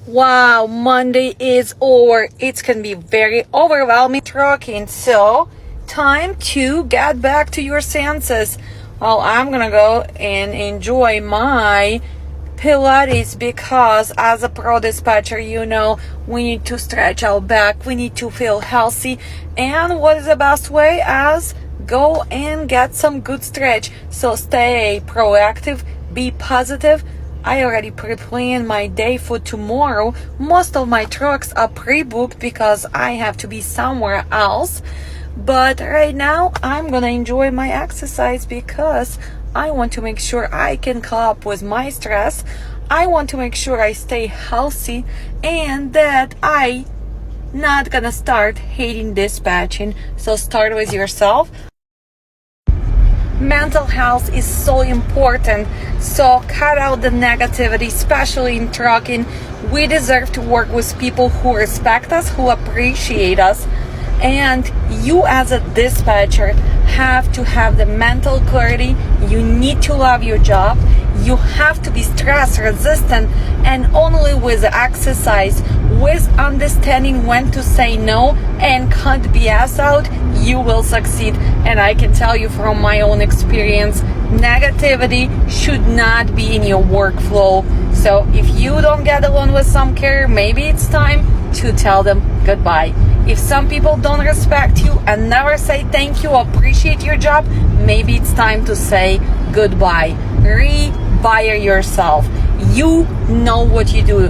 Wow, Monday is over. It's gonna be very overwhelming trucking. So, time to get back to your senses. Well, I'm gonna go and enjoy my Pilates because as a pro dispatcher, we need to stretch our back, we need to feel healthy. And what is the best way? As go and get some good stretch. So stay proactive, be positive. I already pre-planned my day for tomorrow. Most of my trucks are pre-booked because I have to be somewhere else. But right now, I'm gonna enjoy my exercise because I want to make sure I can cope with my stress. I want to make sure I stay healthy and that I not gonna start hating dispatching. So start with yourself. Mental health is so important, so cut out the negativity, especially in trucking. We deserve to work with people who respect us, who appreciate us, and you as a dispatcher have to have the mental clarity. You need to love your job. You have to be stress resistant, and only with exercise, with understanding when to say no and cut BS out, you will succeed. And I can tell you from my own experience, negativity should not be in your workflow. So if you don't get along with some carrier, maybe it's time to tell them goodbye. If some people don't respect you and never say thank you, appreciate your job, maybe it's time to say goodbye. Rewire yourself. You know what you do.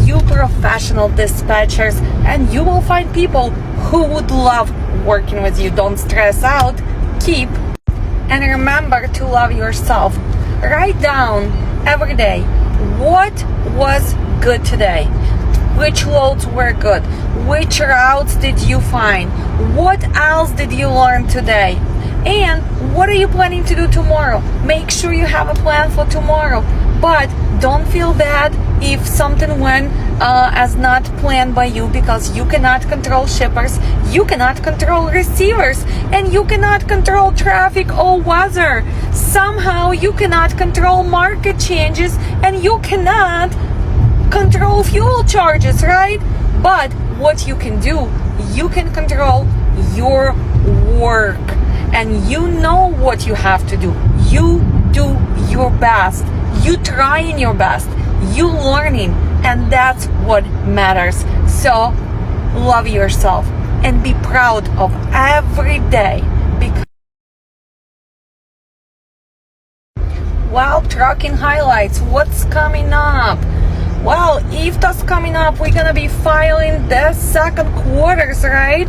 You professional dispatchers, and you will find people who would love working with you. Don't stress out. Keep and remember to love yourself. Write down every day what was good today. Which loads were good? Which routes did you find? What else did you learn today? And what are you planning to do tomorrow? Make sure you have a plan for tomorrow. But don't feel bad if something went as not planned by you, because you cannot control shippers, you cannot control receivers, and you cannot control traffic or weather. Somehow you cannot control market changes, and you cannot control fuel charges, right? But what you can do, you can control your work, and you know what you have to do. You do your best, you trying your best, you learning, and that's what matters. So love yourself and be proud of every day. Because trucking highlights, what's coming up? Well, IFTA's coming up. We're gonna be filing the second quarters, right?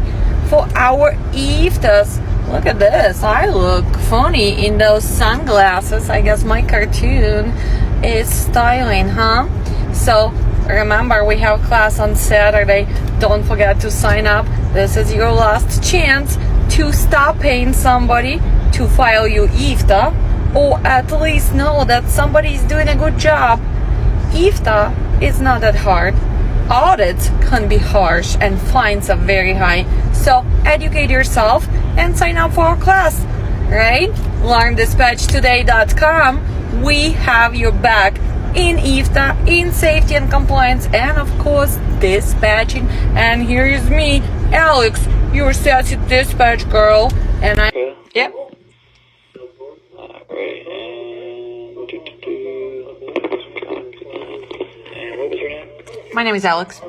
For our IFTAs. Look at this. I look funny in those sunglasses. I guess my cartoon is styling, huh? So remember, we have class on Saturday. Don't forget to sign up. This is your last chance to stop paying somebody to file your IFTA, or at least know that somebody is doing a good job. IFTA is not that hard. Audits can be harsh and fines are very high. So educate yourself and sign up for our class, right? LearnDispatchToday.com. We have your back in IFTA, in safety and compliance, and of course dispatching. And here is me, Alex, your sassy dispatch girl. And I, yep. Alright, and what was your name? My name is Alex.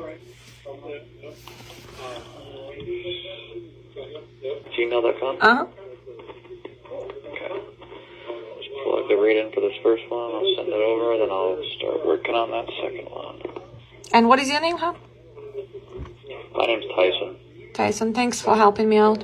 Gmail.com? Uh-huh. Okay. Just plug the read in for this first one. I'll send it over, then I'll start working on that second one. And what is your name, huh? My name's Tyson. Tyson, thanks for helping me out.